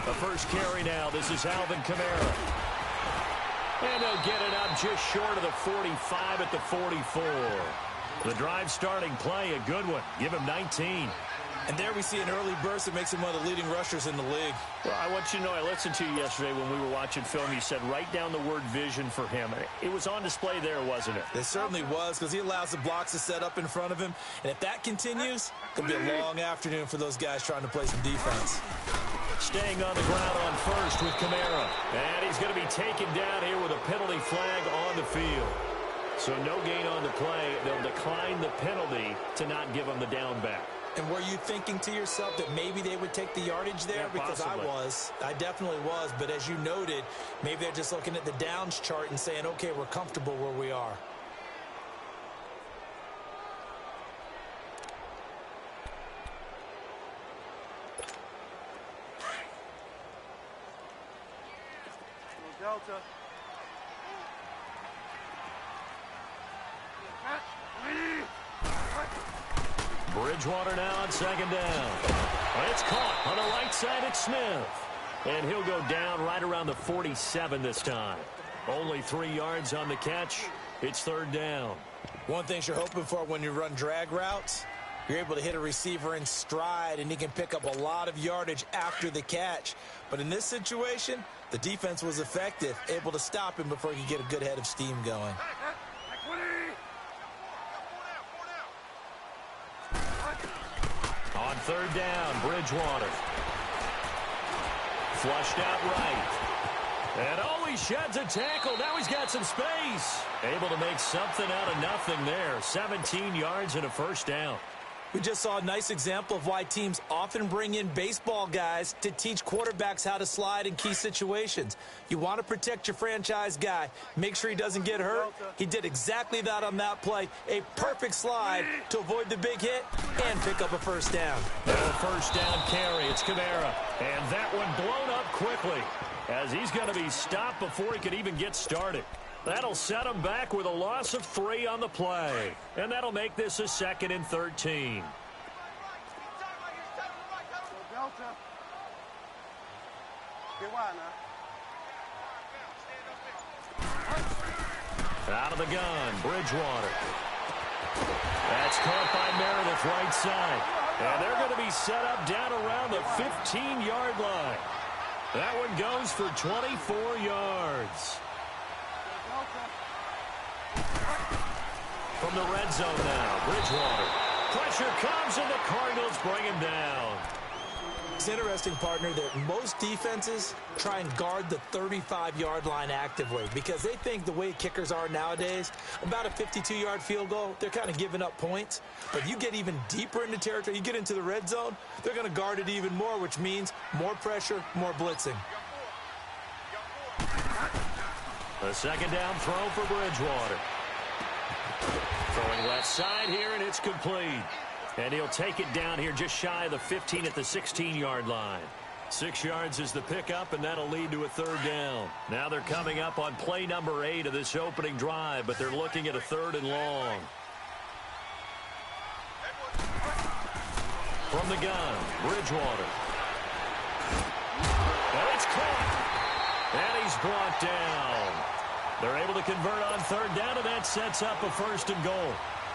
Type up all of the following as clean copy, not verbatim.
The first carry now. This is Alvin Kamara. And they'll get it up just short of the 45 at the 44. The drive starting play, a good one. Give him 19. And there we see an early burst that makes him one of the leading rushers in the league. Well, I want you to know, I listened to you yesterday when we were watching film. You said write down the word vision for him. It was on display there, wasn't it? It certainly was, because he allows the blocks to set up in front of him. And if that continues, it'll be a long afternoon for those guys trying to play some defense. Staying on the ground on first with Kamara. And he's going to be taken down here with a penalty flag on the field. So no gain on the play. They'll decline the penalty to not give him the down back. And were you thinking to yourself that maybe they would take the yardage there? Yeah, because possibly. I definitely was. But as you noted, maybe they're just looking at the downs chart and saying, okay, we're comfortable where we are. Delta. Bridgewater now on second down. It's caught on the right side at Smith. And he'll go down right around the 47 this time. Only 3 yards on the catch. It's third down. One thing you're hoping for when you run drag routes, you're able to hit a receiver in stride, and he can pick up a lot of yardage after the catch. But in this situation, the defense was effective, able to stop him before he could get a good head of steam going. On third down, Bridgewater. Flushed out right. And he sheds a tackle. Now he's got some space. Able to make something out of nothing there. 17 yards and a first down. We just saw a nice example of why teams often bring in baseball guys to teach quarterbacks how to slide in key situations. You want to protect your franchise guy. Make sure he doesn't get hurt. He did exactly that on that play. A perfect slide to avoid the big hit and pick up a first down. A first down carry. It's Kamara. And that one blown up quickly as he's going to be stopped before he could even get started. That'll set him back with a loss of 3 on the play. And that'll make this a 2nd and 13. Out of the gun, Bridgewater. That's caught by Meredith right side. And they're going to be set up down around the 15-yard line. That one goes for 24 yards. From the red zone now, Bridgewater. Pressure comes, and the Cardinals bring him down. It's interesting, partner, that most defenses try and guard the 35-yard line actively because they think the way kickers are nowadays, about a 52-yard field goal, they're kind of giving up points. But you get even deeper into territory, you get into the red zone, they're going to guard it even more, which means more pressure, more blitzing. A second down throw for Bridgewater. Throwing left side here, and it's complete. And he'll take it down here just shy of the 15 at the 16-yard line. 6 yards is the pickup, and that'll lead to a third down. Now they're coming up on play number 8 of this opening drive, but they're looking at a 3rd and long. From the gun, Bridgewater. And it's caught. And he's brought down. They're able to convert on third down, and that sets up a 1st and goal.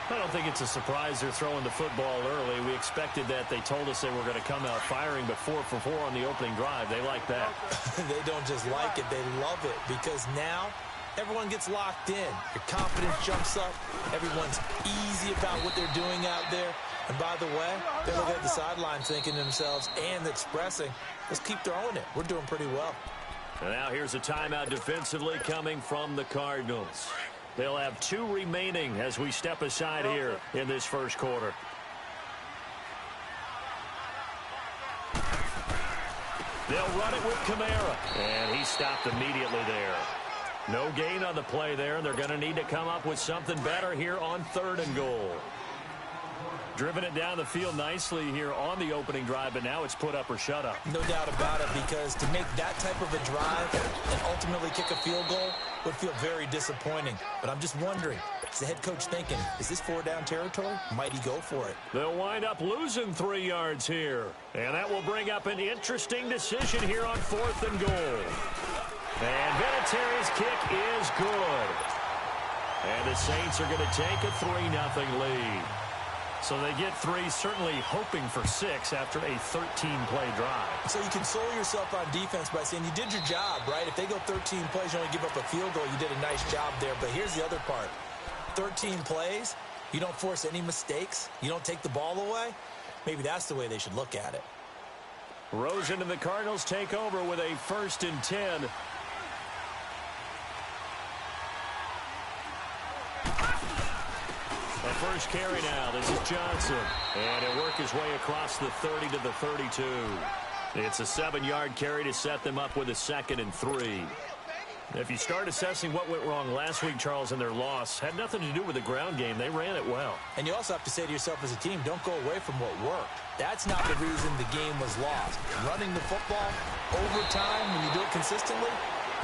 I don't think it's a surprise they're throwing the football early. We expected that. They told us they were going to come out firing, but 4 for 4 on the opening drive. They like that. They don't just like it. They love it because now everyone gets locked in. Your confidence jumps up. Everyone's easy about what they're doing out there. And by the way, they're looking at the sideline thinking to themselves and expressing, let's keep throwing it. We're doing pretty well. And now here's a timeout defensively coming from the Cardinals. They'll have 2 remaining as we step aside here in this first quarter. They'll run it with Kamara. And he stopped immediately there. No gain on the play there, and they're going to need to come up with something better here on 3rd and goal. Driven it down the field nicely here on the opening drive, but now it's put up or shut up. No doubt about it, because to make that type of a drive and ultimately kick a field goal would feel very disappointing. But I'm just wondering, is the head coach thinking, is this 4-down territory? Might he go for it? They'll wind up losing 3 yards here. And that will bring up an interesting decision here on 4th and goal. And Vinatieri's kick is good. And the Saints are going to take a 3-0 lead. So they get 3, certainly hoping for 6 after a 13-play drive. So you console yourself on defense by saying you did your job, right? If they go 13 plays, you only give up a field goal, you did a nice job there. But here's the other part. 13 plays, you don't force any mistakes, you don't take the ball away. Maybe that's the way they should look at it. Rosen and the Cardinals take over with a 1st and 10. The first carry now. This is Johnson. And he'll work his way across the 30 to the 32. It's a 7-yard carry to set them up with a 2nd and 3. If you start assessing what went wrong last week, Charles, in their loss, had nothing to do with the ground game. They ran it well. And you also have to say to yourself as a team, don't go away from what worked. That's not the reason the game was lost. Running the football over time, when you do it consistently,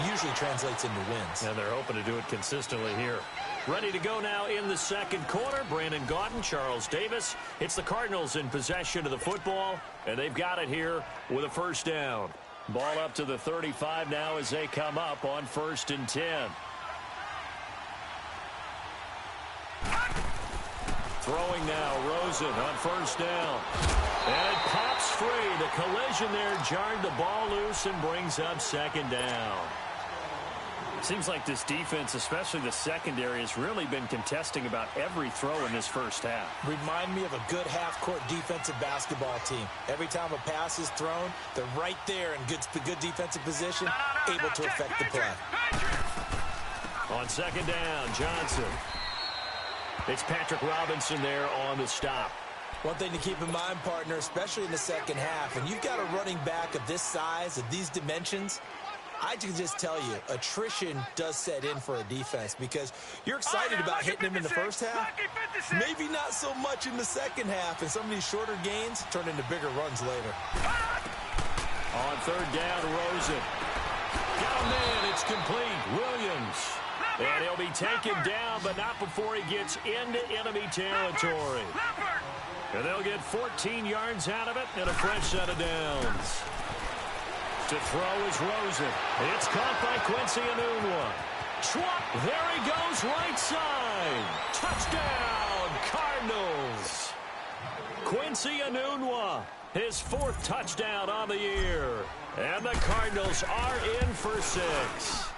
usually translates into wins. And they're hoping to do it consistently here. Ready to go now in the second quarter. Brandon Gaudin, Charles Davis. It's the Cardinals in possession of the football, and they've got it here with a 1st down. Ball up to the 35 now as they come up on 1st and 10. Throwing now, Rosen on 1st down. And it pops free. The collision there jarred the ball loose and brings up 2nd down. Seems like this defense, especially the secondary, has really been contesting about every throw in this first half. Remind me of a good half-court defensive basketball team. Every time a pass is thrown, they're right there in good defensive position, able to affect the play. On 2nd down, Johnson. It's Patrick Robinson there on the stop. One thing to keep in mind, partner, especially in the second half, when you've got a running back of this size, of these dimensions, I can just tell you, attrition does set in for a defense because you're excited about hitting him in the first half. Maybe not so much in the second half, and some of these shorter gains turn into bigger runs later. On 3rd down, Rosen. Got a man, it's complete. Williams. And he'll be taken down, but not before he gets into enemy territory. And they'll get 14 yards out of it and a fresh set of downs. To throw is Rosen. It's caught by Quincy Enunwa. There he goes, right side. Touchdown, Cardinals. Quincy Enunwa, his 4th touchdown on the year. And the Cardinals are in for 6.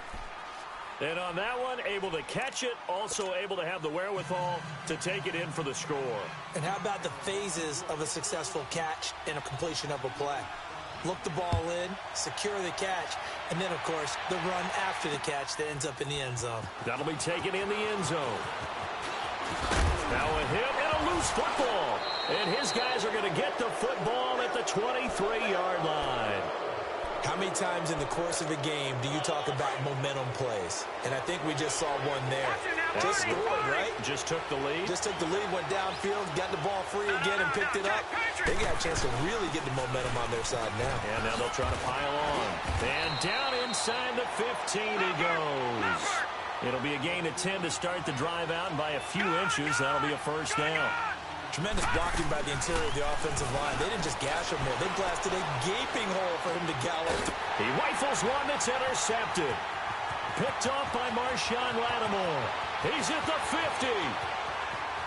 And on that one, able to catch it, also able to have the wherewithal to take it in for the score. And how about the phases of a successful catch and a completion of a play? Look the ball in, secure the catch, and then, of course, the run after the catch that ends up in the end zone. That'll be taken in the end zone. Now a hit and a loose football. And his guys are going to get the football at the 23-yard line. How many times in the course of a game do you talk about momentum plays? And I think we just saw one there. Just scored, right? Just took the lead. Just took the lead, went downfield, got the ball free again and picked it up. They got a chance to really get the momentum on their side now. And now they'll try to pile on. And down inside the 15 he goes. It'll be a gain of 10 to start the drive out, and by a few inches, that'll be a 1st down. Tremendous blocking by the interior of the offensive line. They didn't just gash him there. They blasted a gaping hole for him to gallop. He rifles one that's intercepted. Picked off by Marshawn Lattimore. He's at the 50,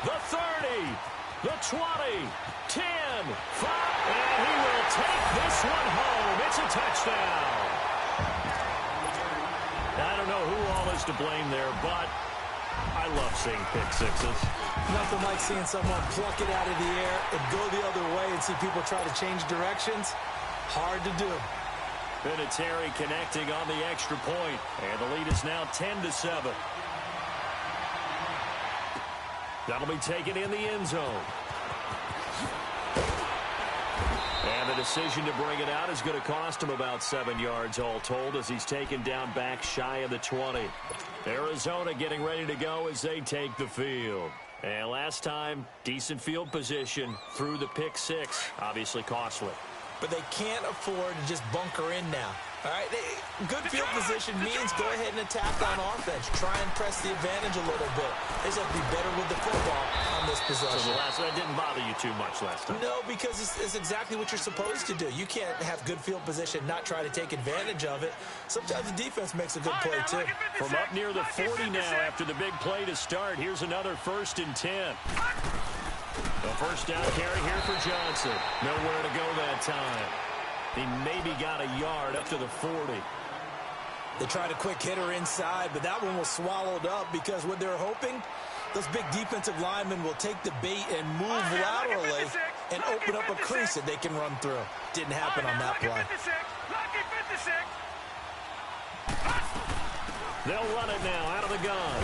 the 30, the 20, 10, 5, and he will take this one home. It's a touchdown. I don't know who all is to blame there, but I love seeing pick sixes. Nothing like seeing someone pluck it out of the air and go the other way and see people try to change directions. Hard to do. Vinatieri connecting on the extra point, and the lead is now 10-7. That'll be taken in the end zone. And the decision to bring it out is going to cost him about 7 yards all told as he's taken down back shy of the 20. Arizona getting ready to go as they take the field. And last time, decent field position through the pick six. Obviously costly. But they can't afford to just bunker in now. All right, good field position means go ahead and attack on offense. Try and press the advantage a little bit. They just have to be better with the football on this possession. So that didn't bother you too much last time? No, because it's exactly what you're supposed to do. You can't have good field position, not try to take advantage of it. Sometimes the defense makes a good play, too. From up near the 40 now after the big play to start, here's another 1st and 10. The first down carry here for Johnson. Nowhere to go that time. He maybe got a yard up to the 40. They tried a quick hitter inside, but that one was swallowed up because what they're hoping, those big defensive linemen will take the bait and move laterally and open up a crease that they can run through. Didn't happen on that play. They'll run it now out of the gun.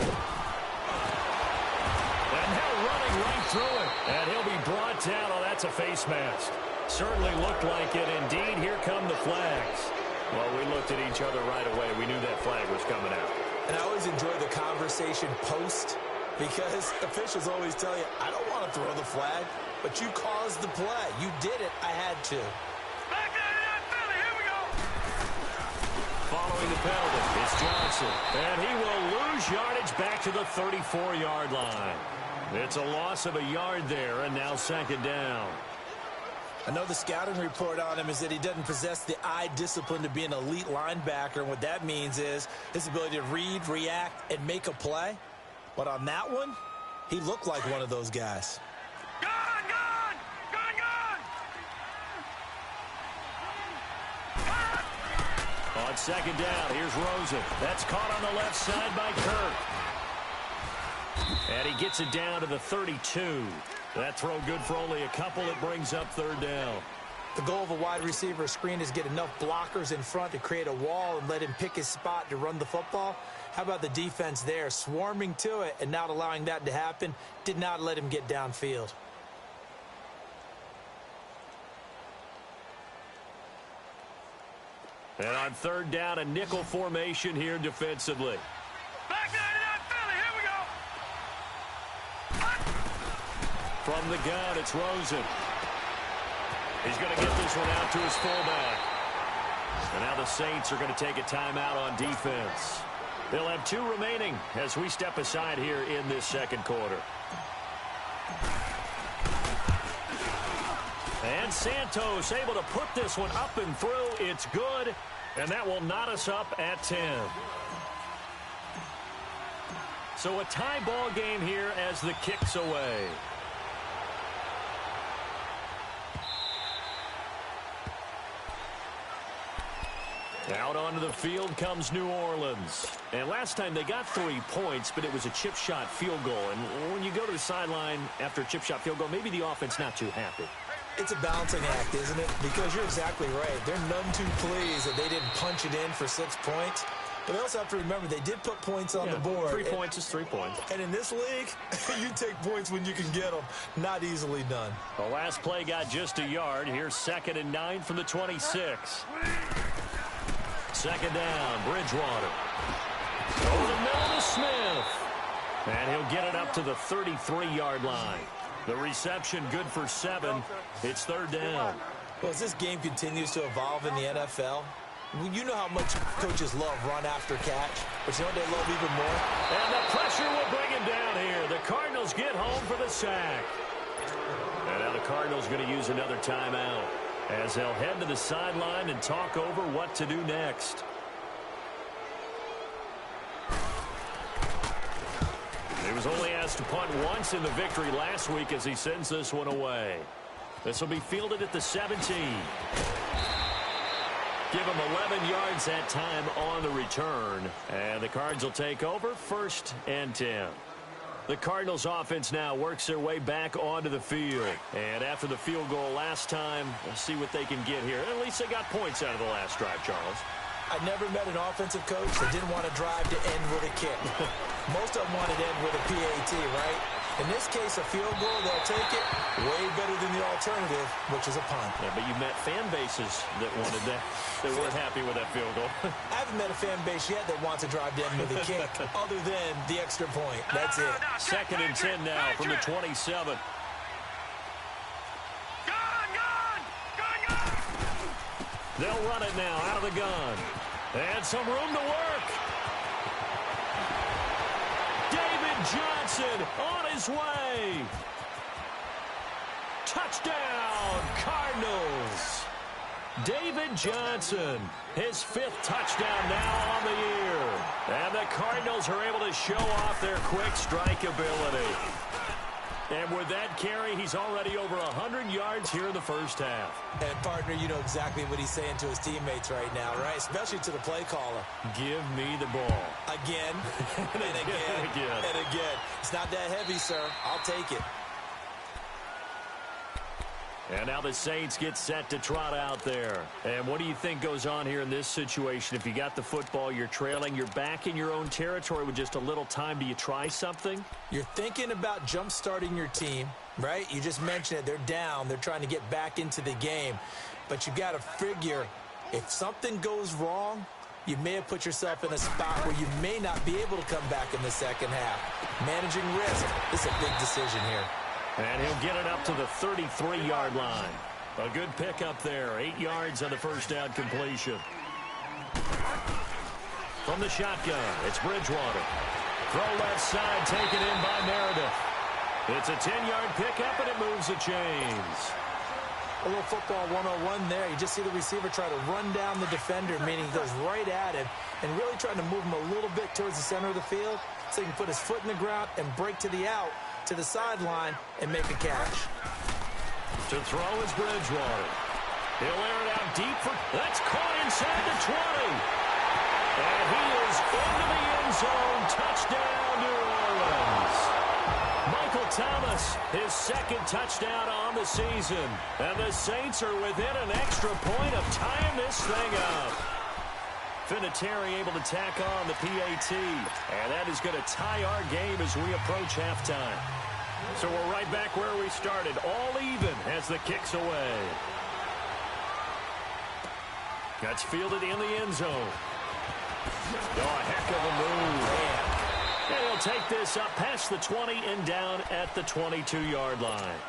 And now running right through it. And he'll be brought down. Oh, that's a face mask. Certainly looked like it. Indeed, here come the flags. Well, we looked at each other right away. We knew that flag was coming out. And I always enjoy the conversation post because officials always tell you, I don't want to throw the flag, but you caused the play. You did it. I had to. Here we go. Following the penalty, it's Johnson. And he will lose yardage back to the 34-yard line. It's a loss of a yard there, and now 2nd down. I know the scouting report on him is that he doesn't possess the eye discipline to be an elite linebacker. And what that means is his ability to read, react, and make a play. But on that one, he looked like one of those guys. Gone! On 2nd down, here's Rosen. That's caught on the left side by Kirk. And he gets it down to the 32. That throw good for only a couple. It brings up 3rd down. The goal of a wide receiver screen is get enough blockers in front to create a wall and let him pick his spot to run the football. How about the defense there? Swarming to it and not allowing that to happen. Did not let him get downfield. And on 3rd down, a nickel formation here defensively. Back 99 Philly. Here we go. From the gun, it's Rosen. He's going to get this one out to his fullback. And now the Saints are going to take a timeout on defense. They'll have 2 remaining as we step aside here in this 2nd quarter. And Santos able to put this one up and through. It's good, and that will knot us up at 10. So a tie ball game here as the kick's away. Out onto the field comes New Orleans. And last time they got 3 points, but it was a chip shot field goal. And when you go to the sideline after a chip shot field goal, maybe the offense not too happy. It's a balancing act, isn't it? Because you're exactly right. They're none too pleased that they didn't punch it in for 6 points. But they also have to remember they did put points on the board. 3 points is 3 points. And in this league, you take points when you can get them. Not easily done. The last play got just a yard. Here's 2nd and 9 from the 26. 2nd down, Bridgewater. Over the middle to Smith. And he'll get it up to the 33-yard line. The reception good for 7. It's 3rd down. Well, as this game continues to evolve in the NFL, you know how much coaches love run after catch, but you know what they love even more? And the pressure will bring him down here. The Cardinals get home for the sack. And now the Cardinals going to use another timeout as they'll head to the sideline and talk over what to do next. He was only asked to punt once in the victory last week as he sends this one away. This will be fielded at the 17. Give him 11 yards that time on the return. And the Cards will take over 1st and 10. The Cardinals offense now works their way back onto the field. And after the field goal last time, we'll see what they can get here. At least they got points out of the last drive, Charles. I never met an offensive coach that didn't want to drive to end with a kick. Most of them wanted to end with a PAT, right? In this case, a field goal, they'll take it. Way better than the alternative, which is a punt. Yeah, but you met fan bases that wanted that, that weren't happy with that field goal. I haven't met a fan base yet that wants to drive down with a kick other than the extra point. That's it. 2nd and 10 now from the 27. They'll run it now out of the gun. And some room to work. David Johnson on his way. Touchdown, Cardinals. David Johnson, his 5th touchdown now on the year. And the Cardinals are able to show off their quick strike ability. And with that carry, he's already over 100 yards here in the first half. And, partner, you know exactly what he's saying to his teammates right now, right? Especially to the play caller. Give me the ball. Again, and again, and again. It's not that heavy, sir. I'll take it. And now the Saints get set to trot out there. And what do you think goes on here in this situation? If you got the football, you're trailing, you're back in your own territory with just a little time. Do you try something? You're thinking about jump-starting your team, right? You just mentioned it. They're down. They're trying to get back into the game. But you got to figure if something goes wrong, you may have put yourself in a spot where you may not be able to come back in the second half. Managing risk is a big decision here. And he'll get it up to the 33-yard line. A good pickup there. 8 yards on the first down completion. From the shotgun, it's Bridgewater. Throw left side, taken in by Meredith. It's a 10-yard pickup, and it moves the chains. A little football 101 there. You just see the receiver try to run down the defender, meaning he goes right at him, and really trying to move him a little bit towards the center of the field so he can put his foot in the ground and break to the out, to the sideline, and make a catch. To throw is Bridgewater. He'll air it out deep for... That's caught inside the 20. And he is into the end zone. Touchdown, New Orleans. Michael Thomas, his 2nd touchdown on the season. And the Saints are within an extra point of tying this thing up. Vinatieri able to tack on the PAT. And that is going to tie our game as we approach halftime. So we're right back where we started. All even as the kick's away. That's fielded in the end zone. Oh, a heck of a move. And he'll take this up past the 20 and down at the 22-yard line.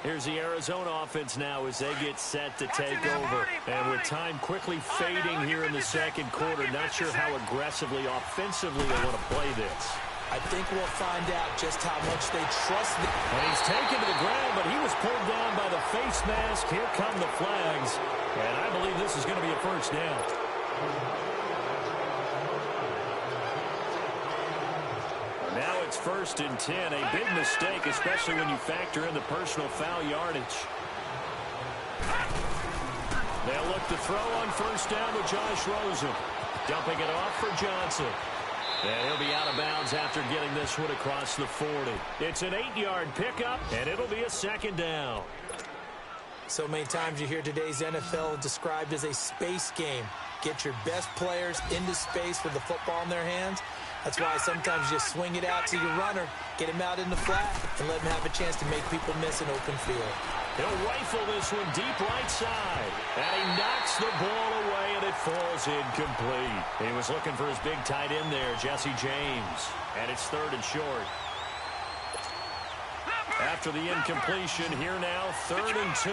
Here's the Arizona offense now as they get set to take over. And with time quickly fading here in the second quarter, not sure how aggressively, offensively they want to play this. I think we'll find out just how much they trust him. And he's taken to the ground, but he was pulled down by the face mask. Here come the flags. And I believe this is going to be a first down. Now it's 1st and 10. A big mistake, especially when you factor in the personal foul yardage. They'll look to throw on first down with Josh Rosen. Dumping it off for Johnson. And he'll be out of bounds after getting this one across the 40. It's an 8-yard pickup, and it'll be a 2nd down. So many times you hear today's NFL described as a space game. Get your best players into space with the football in their hands. That's why sometimes you just swing it out to your runner, get him out in the flat, and let him have a chance to make people miss an open field. He'll rifle this one deep right side. And he knocks the ball away, and it falls incomplete. He was looking for his big tight end there, Jesse James. And it's 3rd and short. After the incompletion, here now, 3rd and 2.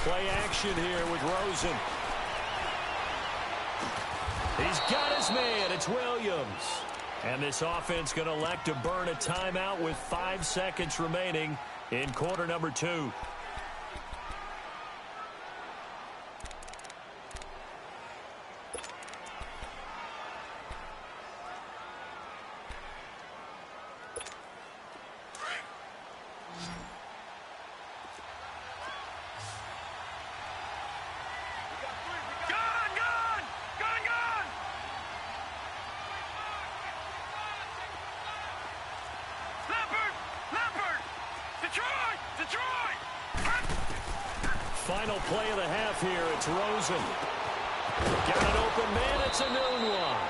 Play action here with Rosen. He's got his man. It's Williams. And this offense going to elect to burn a timeout with 5 seconds remaining in quarter number 2. Final play of the half here. It's Rosen. Got an open man. It's a noon one.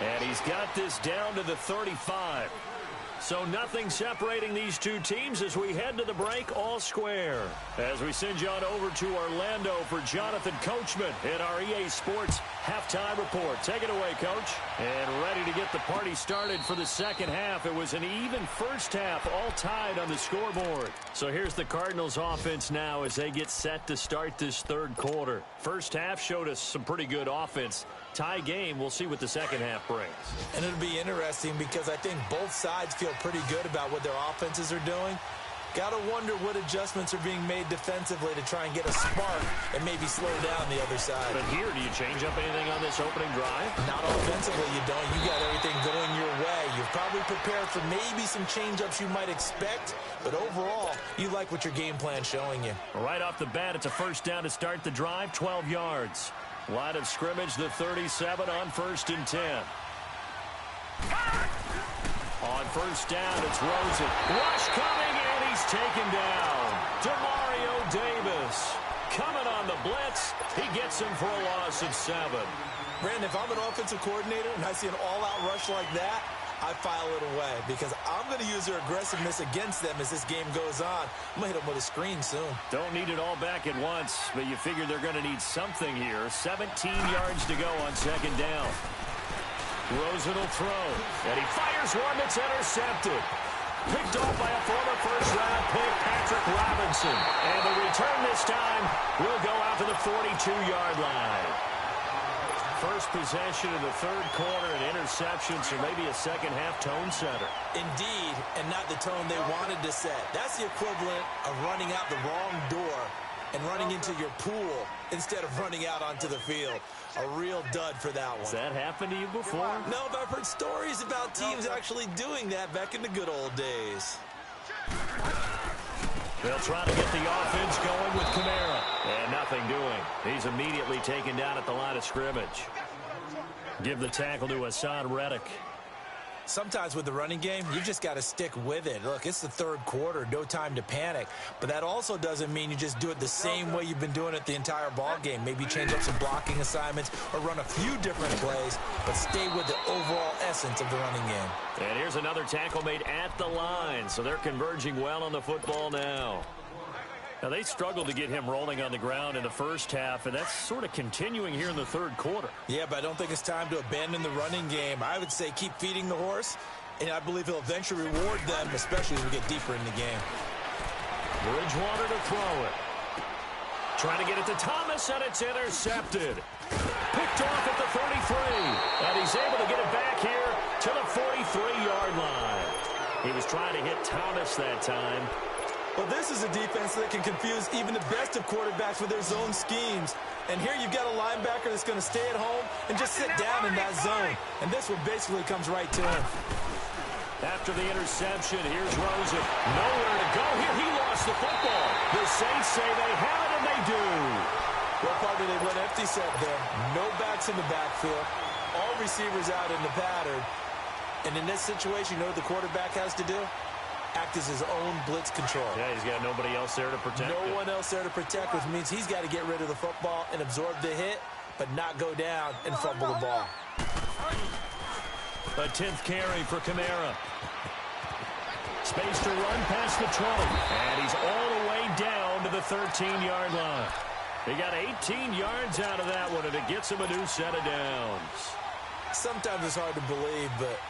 And he's got this down to the 35. So nothing separating these two teams as we head to the break, all square. As we send you on over to Orlando for Jonathan Coachman in our EA Sports halftime report. Take it away, Coach. And ready to get the party started for the second half. It was an even first half, all tied on the scoreboard. So here's the Cardinals offense now as they get set to start this third quarter. First half showed us some pretty good offense. Tie game, we'll see what the second half brings. And it'll be interesting because I think both sides feel pretty good about what their offenses are doing. Got to wonder what adjustments are being made defensively to try and get a spark and maybe slow down the other side. But here, do you change up anything on this opening drive? Not offensively, you don't. You got everything going your way. You've probably prepared for maybe some change-ups you might expect, but overall, you like what your game plan's showing you. Right off the bat, it's a first down to start the drive, 12 yards. Line of scrimmage, the 37 on 1st and 10. On first down, it's Rosen. Rush coming, and he's taken down. Demario Davis coming on the blitz. He gets him for a loss of 7. Brandon, if I'm an offensive coordinator and I see an all-out rush like that, I file it away because I'm going to use their aggressiveness against them as this game goes on. I'm going to hit them with a screen soon. Don't need it all back at once, but you figure they're going to need something here. 17 yards to go on second down. Rosen will throw, and he fires one that's intercepted. Picked off by a former first-round pick, Patrick Robinson. And the return this time will go out to the 42-yard line. First possession of the third quarter, an interception, so maybe a second-half tone setter. Indeed, and not the tone they wanted to set. That's the equivalent of running out the wrong door and running into your pool instead of running out onto the field. A real dud for that one. Has that happened to you before? No, but I've heard stories about teams actually doing that back in the good old days. They'll try to get the offense going with Kamara. And nothing doing. He's immediately taken down at the line of scrimmage. Give the tackle to Hassan Reddick. Sometimes with the running game, you just got to stick with it. Look, it's the third quarter, no time to panic. But that also doesn't mean you just do it the same way you've been doing it the entire ball game. Maybe change up some blocking assignments or run a few different plays, but stay with the overall essence of the running game. And here's another tackle made at the line, so they're converging well on the football now. Now, they struggled to get him rolling on the ground in the first half, and that's sort of continuing here in the third quarter. Yeah, but I don't think it's time to abandon the running game. I would say keep feeding the horse, and I believe he'll eventually reward them, especially as we get deeper in the game. Bridgewater to throw it. Trying to get it to Thomas, and it's intercepted. Picked off at the 33, and he's able to get it back here to the 43-yard line. He was trying to hit Thomas that time. Well, this is a defense that can confuse even the best of quarterbacks with their zone schemes. And here you've got a linebacker that's going to stay at home and just sit down in that zone. And this one basically comes right to him. After the interception, here's Rosen. Nowhere to go here. He lost the football. The Saints say they have it, and they do. Well, partner, they went empty set there. No backs in the backfield. All receivers out in the pattern. And in this situation, you know what the quarterback has to do? Act as his own blitz control. Yeah, he's got nobody else there to protect him. No one else there to protect, which means he's got to get rid of the football and absorb the hit, but not go down and fumble the ball. A 10th carry for Kamara. Space to run past the 20. And he's all the way down to the 13-yard line. He got 18 yards out of that one, and it gets him a new set of downs. Sometimes it's hard to believe, but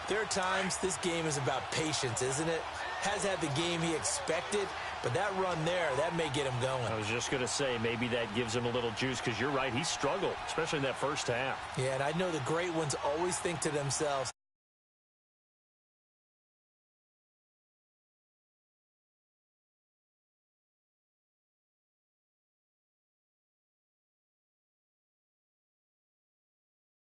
there are times this game is about patience, isn't it? Has had the game he expected, but that run there, that may get him going. I was just going to say, maybe that gives him a little juice, because you're right, he struggled, especially in that first half. Yeah, and I know the great ones always think to themselves,